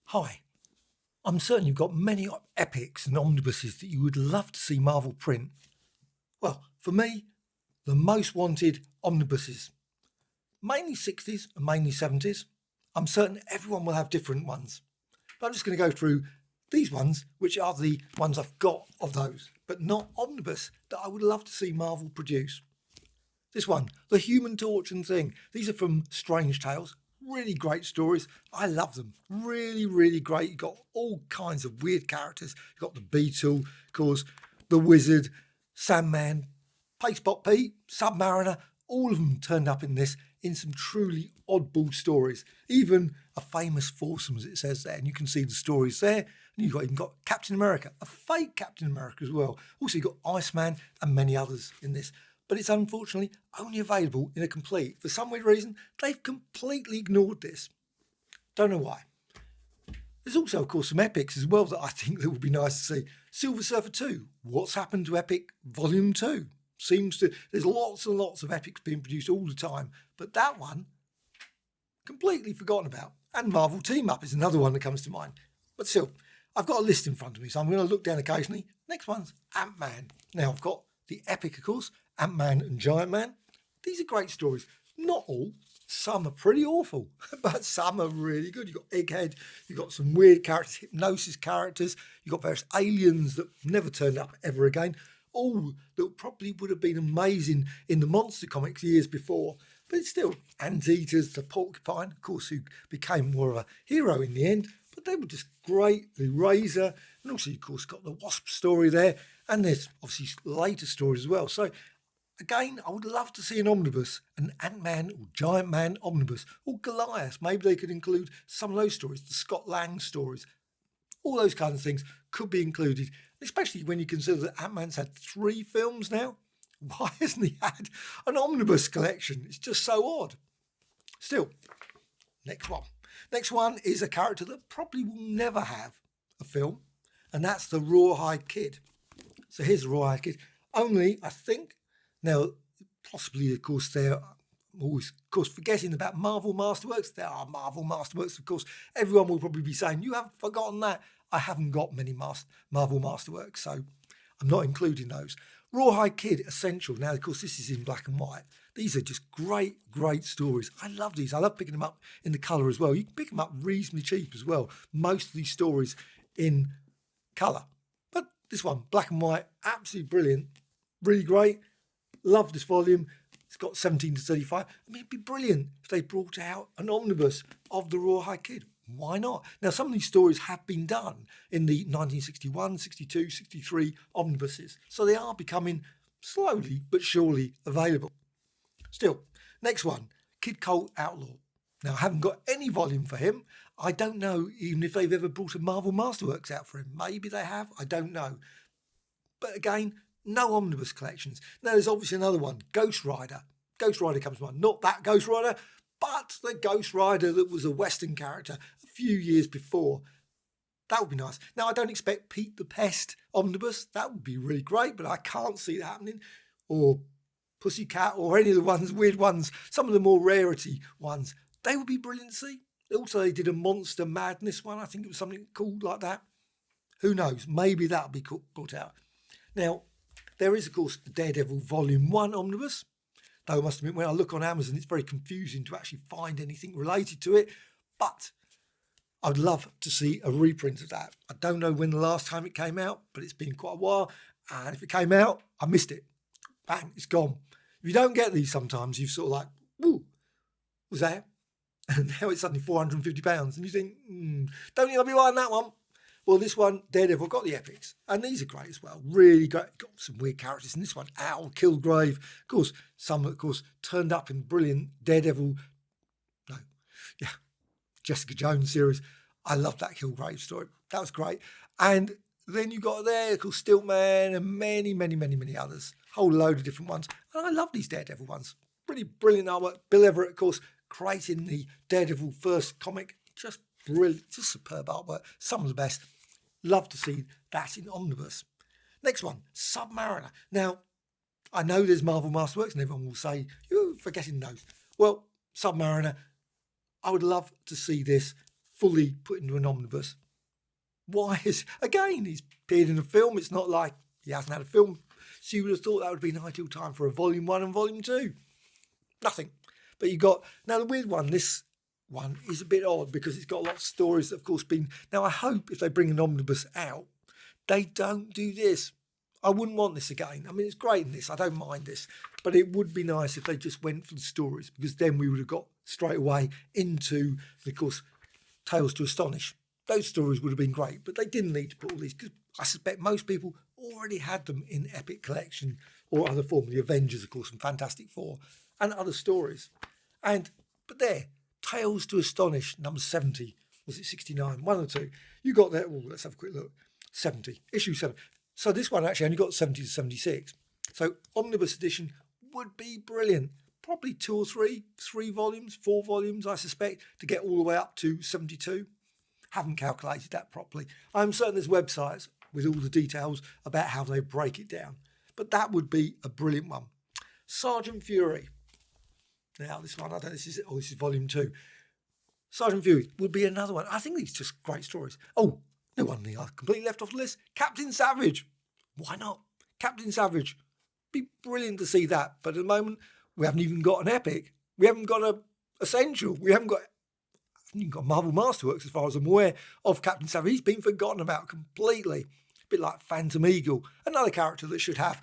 Hi, I'm certain you've got many epics and omnibuses that you would love to see Marvel print. Well, for me, the most wanted omnibuses, mainly 60s and mainly 70s. I'm certain everyone will have different ones. But I'm just going to go through these ones, which are the ones I've got of those, but not omnibus, that I would love to see Marvel produce. This one, The Human Torch and Thing. These are from Strange Tales. Really great stories. I love them. Really, really great. You've got all kinds of weird characters. You've got the Beetle, of course, the Wizard, Sandman, Pastepot Pete, Submariner. All of them turned up in this in some truly oddball stories. Even a famous foursome, as it says there. And you can see the stories there. And you've even got Captain America, a fake Captain America as well. Also, you've got Iceman and many others in this. But it's unfortunately only available in a complete. For some weird reason, they've completely ignored this. Don't know why. There's also, of course, some epics as well that I think that would be nice to see. Silver Surfer 2. What's happened to Epic Volume 2? There's lots and lots of epics being produced all the time, but that one, completely forgotten about. And Marvel Team Up is another one that comes to mind. But still, I've got a list in front of me, so I'm going to look down occasionally. Next one's Ant-Man. Now, I've got the epic, of course, Ant-Man and Giant Man. These are great stories. Not all. Some are pretty awful, but some are really good. You've got Egghead, you've got some weird characters, hypnosis characters, you've got various aliens that never turned up ever again. All that probably would have been amazing in the monster comics years before, but it's still Anteaters, the Porcupine, of course, who became more of a hero in the end, but they were just great. The Razor, and also, of course, got the Wasp story there, and there's obviously later stories as well. So, again, I would love to see an omnibus, an Ant-Man or Giant Man omnibus, or Goliath. Maybe they could include some of those stories, the Scott Lang stories. All those kinds of things could be included, especially when you consider that Ant-Man's had 3 films now. Why hasn't he had an omnibus collection? It's just so odd. Still, next one. Next one is a character that probably will never have a film, and that's the Rawhide Kid. So here's the Rawhide Kid. Only, I think, now, possibly, of course, I'm always, of course, forgetting about Marvel Masterworks. There are Marvel Masterworks, of course. Everyone will probably be saying, you haven't forgotten that. I haven't got many Marvel Masterworks, so I'm not including those. Rawhide Kid, Essential. Now, of course, this is in black and white. These are just great, great stories. I love these. I love picking them up in the colour as well. You can pick them up reasonably cheap as well. Most of these stories in colour. But this one, black and white, absolutely brilliant. Really great. Love this volume. It's got 17 to 35. I mean, it'd be brilliant if they brought out an omnibus of the Rawhide Kid. Why not? Now, some of these stories have been done in the 1961, 62, 63 omnibuses. So they are becoming slowly but surely available. Still, next one, Kid Colt Outlaw. Now, I haven't got any volume for him. I don't know even if they've ever brought a Marvel Masterworks out for him. Maybe they have. I don't know. But again, no omnibus collections. Now, there's obviously another one, Ghost Rider. Ghost Rider comes to mind. Not that Ghost Rider, but the Ghost Rider that was a Western character a few years before. That would be nice. Now, I don't expect Pete the Pest omnibus. That would be really great, but I can't see that happening. Or Pussycat, or any of the ones, weird ones, some of the more rarity ones. They would be brilliant to see. Also, they did a Monster Madness one. I think it was something called like that. Who knows? Maybe that'll be brought out. Now, there is, of course, the Daredevil Volume 1 omnibus. Though I must admit, when I look on Amazon, it's very confusing to actually find anything related to it. But I'd love to see a reprint of that. I don't know when the last time it came out, but it's been quite a while. And if it came out, I missed it. Bang, it's gone. If you don't get these sometimes, you're sort of like, woo, was that? And now it's suddenly £450. And you think, don't think I'll be buying that one. Well, this one, Daredevil, got the epics. And these are great as well. Really great. Got some weird characters in this one. Owl, Killraven. Of course, some, of course, turned up in brilliant Jessica Jones series. I love that Killraven story. That was great. And then you got there, of course, Stiltman and many, many, many, many others. Whole load of different ones. And I love these Daredevil ones. Really brilliant artwork. Bill Everett, of course, creating the Daredevil first comic. Just brilliant. Just superb artwork. Some of the best. Love to see that in omnibus. Next one, Submariner. Now, I know there's Marvel Masterworks and everyone will say, you're forgetting those. Well, Submariner, I would love to see this fully put into an omnibus. Why is, again, he's appeared in a film. It's not like he hasn't had a film. So you would have thought that would be an ideal time for a volume 1 and volume 2. Nothing. But you got, now the weird one, this one is a bit odd because it's got lots of stories that, of course, been, now I hope if they bring an omnibus out, they don't do this. I wouldn't want this again. I mean, it's great in this. I don't mind this. But it would be nice if they just went for the stories, because then we would have got straight away into, of course, Tales to Astonish. Those stories would have been great, but they didn't need to put all these, because I suspect most people already had them in Epic Collection or other form. The Avengers, of course, and Fantastic Four, and other stories. But there, Tales to Astonish, number 70. Was it 69? One or two. You got that. Oh, let's have a quick look. 70. Issue 7. So this one actually only got 70 to 76. So Omnibus edition would be brilliant. Probably 2 or 3 volumes, 4 volumes, I suspect, to get all the way up to 72. Haven't calculated that properly. I'm certain there's websites with all the details about how they break it down. But that would be a brilliant one. Sergeant Fury. Now this one, this is volume 2. Sergeant Fury would be another one. I think these are just great stories. Oh, no one I completely left off the list. Captain Savage. Why not? Captain Savage. Be brilliant to see that. But at the moment, we haven't even got an epic. We haven't got a essential. We haven't got Marvel Masterworks, as far as I'm aware, of Captain Savage. He's been forgotten about completely. A bit like Phantom Eagle. Another character that should have,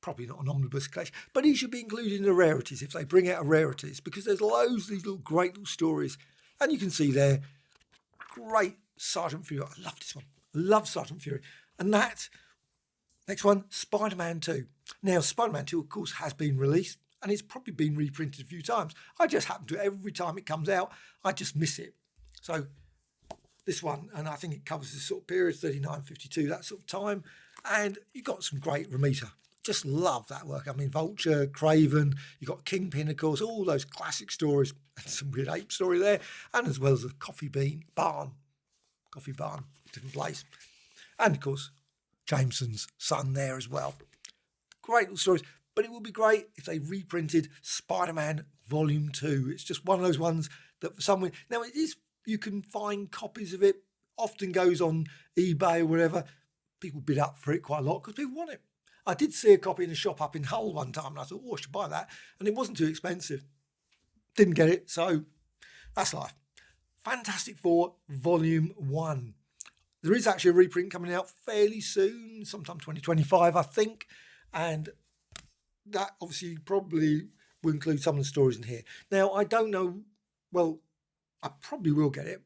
probably not an omnibus collection, but he should be included in the rarities if they bring out a rarities, because there's loads of these great little stories. And you can see there, great Sergeant Fury. I love this one. I love Sergeant Fury. And that, next one, Spider-Man 2. Now, Spider-Man 2, of course, has been released, and it's probably been reprinted a few times. I just happen to, every time it comes out, I just miss it. So this one, and I think it covers this sort of period, 39, 52, that sort of time. And you got some great Romita. Just love that work. I mean, Vulture, Craven, you got Kingpin, of course, all those classic stories, and some weird ape story there, and as well as a coffee barn, different place. And of course, Jameson's son there as well. Great little stories, but it would be great if they reprinted Spider-Man Volume 2. It's just one of those ones that for some reason, now it is, you can find copies of it, often goes on eBay or whatever. People bid up for it quite a lot because people want it. I did see a copy in a shop up in Hull one time, and I thought, oh, I should buy that. And it wasn't too expensive. Didn't get it, so that's life. Fantastic Four Volume 1. There is actually a reprint coming out fairly soon, sometime 2025, I think. And that obviously probably will include some of the stories in here. Now, I don't know, well, I probably will get it,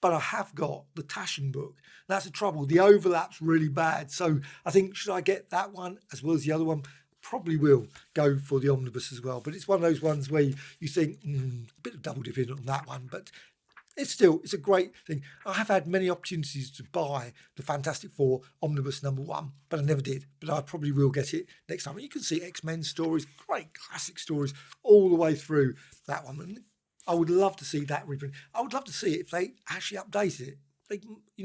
but I have got the Taschen book. That's the trouble. The overlap's really bad. So I think, should I get that one as well as the other one? Probably will go for the omnibus as well. But it's one of those ones where you think, a bit of double dipping on that one. But it's a great thing. I have had many opportunities to buy the Fantastic Four Omnibus number 1, but I never did. But I probably will get it next time. You can see X-Men stories, great classic stories all the way through that one. And I would love to see that reprint. I would love to see it if they actually updated it. They,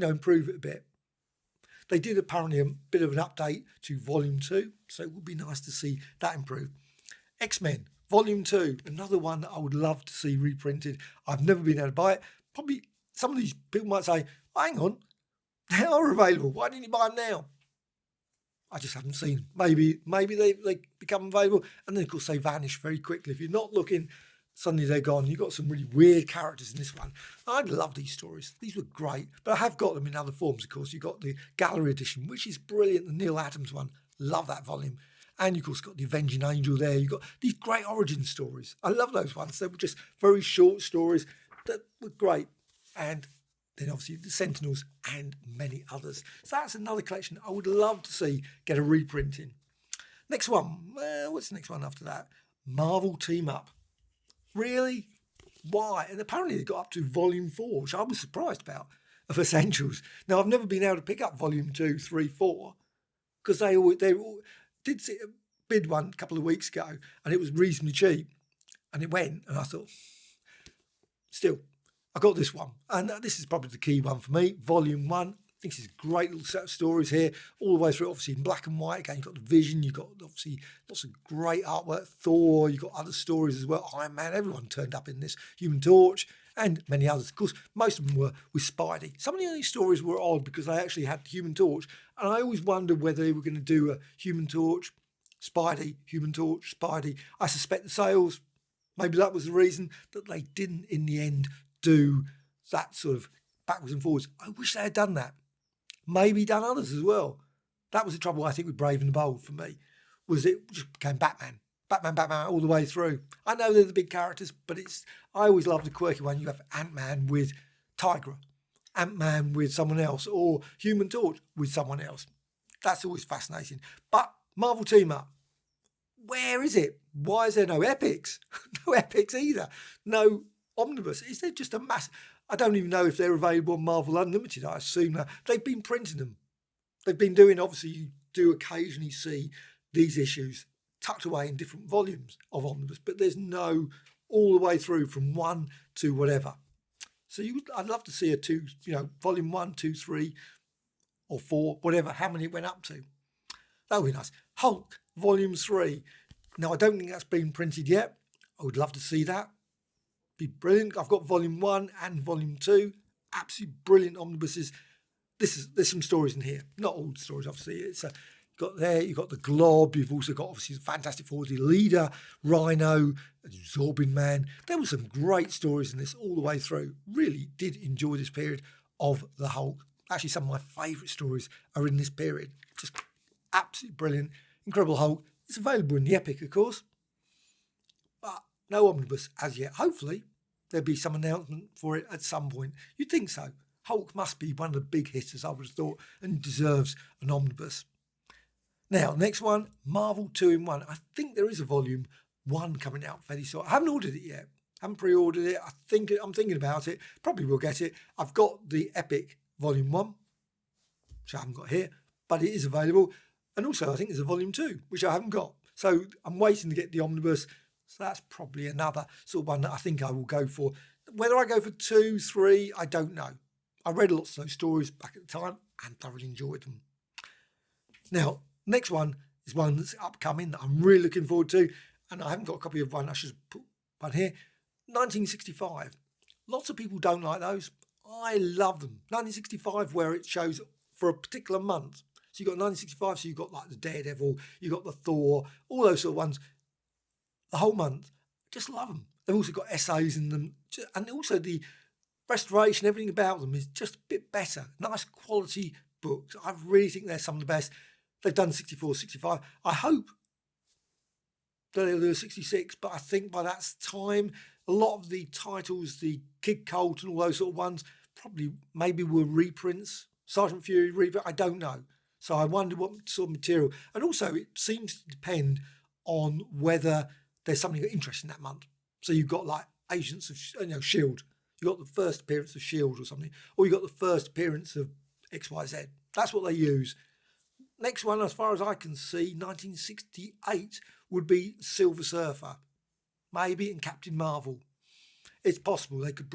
improve it a bit. They did apparently a bit of an update to Volume 2, so it would be nice to see that improve. X-Men Volume 2, another one that I would love to see reprinted. I've never been able to buy it. Probably some of these people might say, hang on, they are available. Why didn't you buy them now? I just haven't seen them. Maybe they become available, and then of course they vanish very quickly. If you're not looking, suddenly they're gone. You've got some really weird characters in this one. I love these stories. These were great, but I have got them in other forms, of course. You've got the gallery edition, which is brilliant, the Neil Adams one. Love that volume. And you've course got the Avenging Angel there. You've got these great origin stories. I love those ones. They were just very short stories that were great. And then obviously the Sentinels and many others. So that's another collection I would love to see get a reprinting. Next one. What's the next one after that? Marvel Team Up. Really? Why? And apparently they got up to Volume 4, which I was surprised about, of Essentials. Now, I've never been able to pick up Volume 2, 3, 4, because they did see a bid one a couple of weeks ago, and it was reasonably cheap. And it went, and I thought, still, I got this one. And this is probably the key one for me, Volume 1. I think this is a great little set of stories here, all the way through, obviously in black and white. Again, you've got the Vision, you've got obviously lots of great artwork, Thor, you've got other stories as well, Iron Man, everyone turned up in this, Human Torch, and many others. Of course, most of them were with Spidey. Some of these stories were odd because they actually had Human Torch, and I always wondered whether they were going to do a Human Torch, Spidey, Human Torch, Spidey. I suspect the sales, maybe that was the reason that they didn't in the end do that sort of backwards and forwards. I wish they had done that. Maybe done others as well. That was the trouble, I think, with Brave and the Bold for me, was it just became Batman all the way through. I know they're the big characters, but I always love the quirky one. You have Ant-Man with Tigra, Ant-Man with someone else, or Human Torch with someone else. That's always fascinating. But Marvel Team Up, where is it? Why is there no epics? No epics either. No Omnibus. Is there just a mass? I don't even know if they're available on Marvel Unlimited. I assume that they've been printing them. They've been doing, obviously, you do occasionally see these issues tucked away in different volumes of Omnibus, but there's no all the way through from 1 to whatever. So I'd love to see volume 1, 2, 3, or 4, whatever, how many it went up to. That would be nice. Hulk, volume 3. Now, I don't think that's been printed yet. I would love to see that. Be brilliant. I've got volume 1 and volume 2. Absolutely brilliant omnibuses. There's some stories in here. Not all the stories, obviously. It's you've got the Glob. You've also got, obviously, the Fantastic Four, the Leader, Rhino, Absorbing Man. There were some great stories in this all the way through. Really did enjoy this period of the Hulk. Actually, some of my favourite stories are in this period. Just absolutely brilliant. Incredible Hulk. It's available in the Epic, of course. But no Omnibus as yet. Hopefully, there'll be some announcement for it at some point. You'd think so. Hulk must be one of the big hitters, I would have thought, and deserves an Omnibus. Now, next one, Marvel 2-in-1. I think there is a volume 1 coming out fairly soon. I haven't ordered it yet. Haven't pre-ordered it. I'm thinking about it. Probably will get it. I've got the Epic volume 1, which I haven't got here, but it is available. And also, I think there's a volume 2, which I haven't got. So I'm waiting to get the Omnibus. So that's probably another sort of one that I think I will go for. Whether I go for 2, 3, I don't know. I read lots of those stories back at the time and thoroughly enjoyed them. Now, next one is one that's upcoming that I'm really looking forward to, and I haven't got a copy of one. I should put one here. 1965. Lots of people don't like those. I love them. 1965, where it shows for a particular month. So you've got 1965, so you've got like the Daredevil, you've got the Thor, all those sort of ones. The whole month. Just love them. They've also got essays in them, and also the restoration, everything about them is just a bit better. Nice quality books. I really think they're some of the best. They've done 64, 65. I hope that they'll do 66, but I think by that time, a lot of the titles, the Kid Colt and all those sort of ones, probably maybe were reprints. Sergeant Fury reprint, I don't know. So I wonder what sort of material. And also, it seems to depend on whether there's something interesting that month. So you've got like Agents of S.H.I.E.L.D. You've got the first appearance of S.H.I.E.L.D. or something. Or you've got the first appearance of XYZ. That's what they use. Next one, as far as I can see, 1968 would be Silver Surfer. Maybe in Captain Marvel. It's possible they could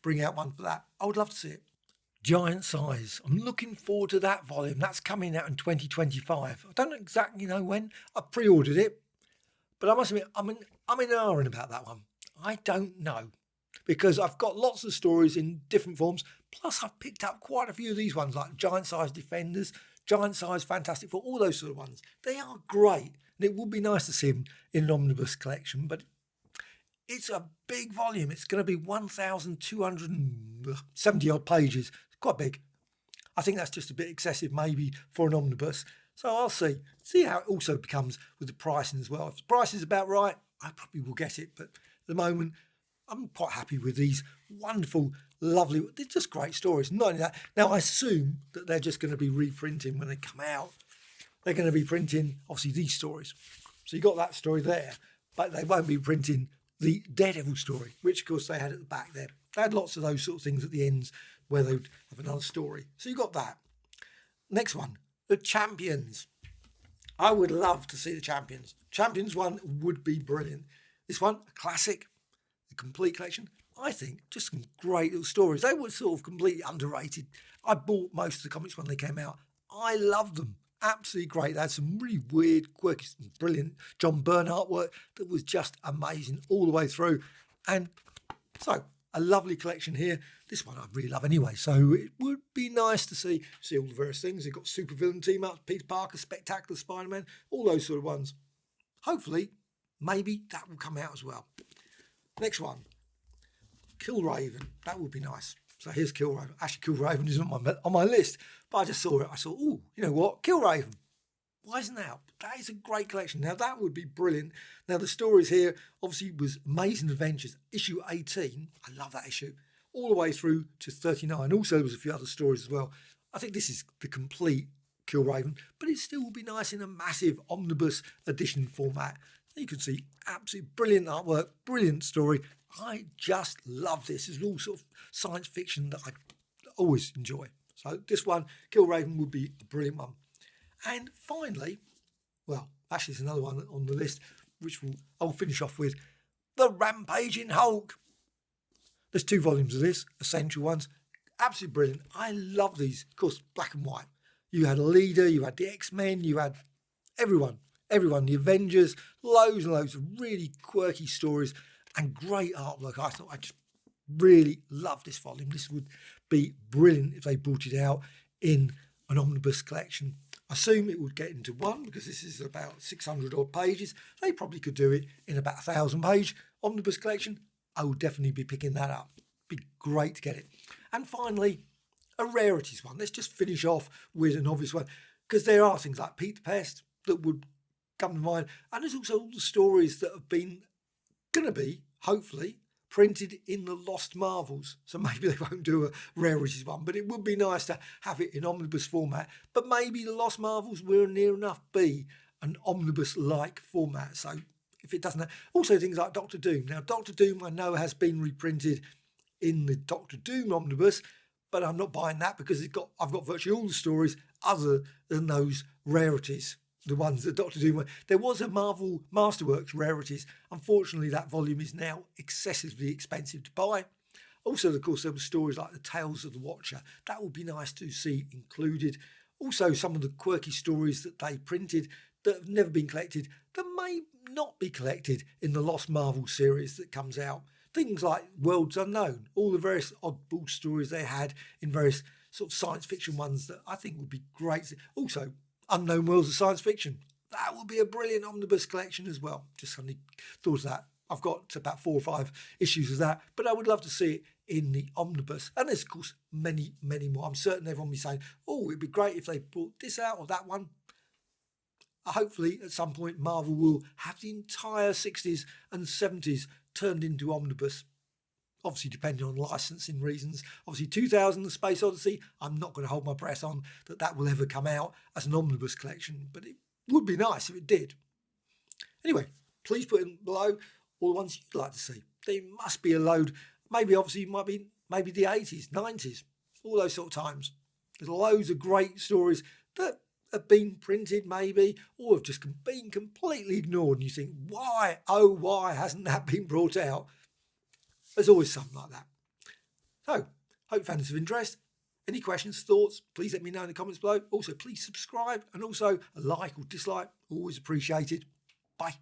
bring out one for that. I would love to see it. Giant Size. I'm looking forward to that volume. That's coming out in 2025. I don't exactly know when. I pre-ordered it. But I must admit, I'm in ahhing about that one. I don't know. Because I've got lots of stories in different forms. Plus, I've picked up quite a few of these ones, like Giant Size Defenders, Giant Size Fantastic Four, all those sort of ones. They are great. And it would be nice to see them in an omnibus collection. But it's a big volume. It's going to be 1,270 odd pages. It's quite big. I think that's just a bit excessive maybe for an omnibus. So I'll see. See how it also becomes with the pricing as well. If the price is about right, I probably will get it. But at the moment, I'm quite happy with these wonderful, lovely, they're just great stories. Not only that, now I assume that they're just going to be reprinting when they come out. They're going to be printing, obviously, these stories. So you got that story there, but they won't be printing the Daredevil story, which, of course, they had at the back there. They had lots of those sort of things at the ends where they would have another story. So you got that. Next one, the Champions. I would love to see the Champions. Champions one would be brilliant. This one, a classic, the complete collection. I think just some great little stories. They were sort of completely underrated. I bought most of the comics when they came out. I loved them. Absolutely great. They had some really weird, quirky, brilliant John Byrne artwork that was just amazing all the way through. And so, a lovely collection here. This one I really love anyway, so it would be nice to see all the various things. They've got supervillain team-ups, Peter Parker, Spectacular Spider-Man, all those sort of ones. Hopefully, maybe that will come out as well. Next one, Killraven. That would be nice. So here's Killraven. Actually, Killraven isn't on my list, but I just saw it. I thought, oh, you know what? Killraven. Why isn't that out? That is a great collection. Now, that would be brilliant. Now, the stories here obviously was Amazing Adventures, issue 18. I love that issue. All the way through to 39. Also, there was a few other stories as well. I think this is the complete Killraven, but it still would be nice in a massive omnibus edition format. You can see absolutely brilliant artwork, brilliant story. I just love this. It's all sort of science fiction that I always enjoy. So this one, Killraven, would be a brilliant one. And finally, well, actually there's another one on the list, which I'll finish off with, The Rampaging Hulk. There's 2 volumes of this, essential ones. Absolutely brilliant. I love these, of course, black and white. You had a leader, you had the X-Men, you had everyone, the Avengers, loads and loads of really quirky stories and great artwork. I thought I just really love this volume. This would be brilliant if they brought it out in an omnibus collection. I assume it would get into one because this is about 600 odd pages. They probably could do it in about 1,000 page omnibus collection. I would definitely be picking that up. Be great to get it. And finally, a rarities one. Let's just finish off with an obvious one, because there are things like Pete the Pest that would come to mind, and there's also all the stories that have been going to be, hopefully, printed in the Lost Marvels. So maybe they won't do a rarities one, but it would be nice to have it in omnibus format. But maybe the Lost Marvels will near enough be an omnibus-like format. So if it doesn't have, also things like Doctor Doom. Now, Doctor Doom I know has been reprinted in the Doctor Doom omnibus, but I'm not buying that because I've got virtually all the stories other than those rarities. The ones that Doctor Doom were. There was a Marvel Masterworks rarities. Unfortunately, that volume is now excessively expensive to buy. Also, of course, there were stories like the Tales of the Watcher. That would be nice to see included. Also, some of the quirky stories that they printed that have never been collected, that may not be collected in the Lost Marvel series that comes out. Things like Worlds Unknown, all the various oddball stories they had in various sort of science fiction ones that I think would be great. Also, Unknown Worlds of Science Fiction. That would be a brilliant omnibus collection as well. Just suddenly thought of that. I've got about 4 or 5 issues of that, but I would love to see it in the omnibus. And there's, of course, many, many more. I'm certain everyone will be saying, oh, it'd be great if they brought this out or that one. Hopefully, at some point, Marvel will have the entire 60s and 70s turned into omnibus. Obviously, depending on licensing reasons. Obviously, 2000, The Space Odyssey, I'm not going to hold my breath on that will ever come out as an omnibus collection, but it would be nice if it did. Anyway, please put in below all the ones you'd like to see. There must be a load. Maybe, obviously, it might be maybe the 80s, 90s, all those sort of times. There's loads of great stories that have been printed, maybe, or have just been completely ignored. And you think, why, oh, why hasn't that been brought out? There's always something like that. So, hope you found this of interest. Any questions, thoughts, please let me know in the comments below. Also, please subscribe, and also a like or dislike, always appreciated. Bye.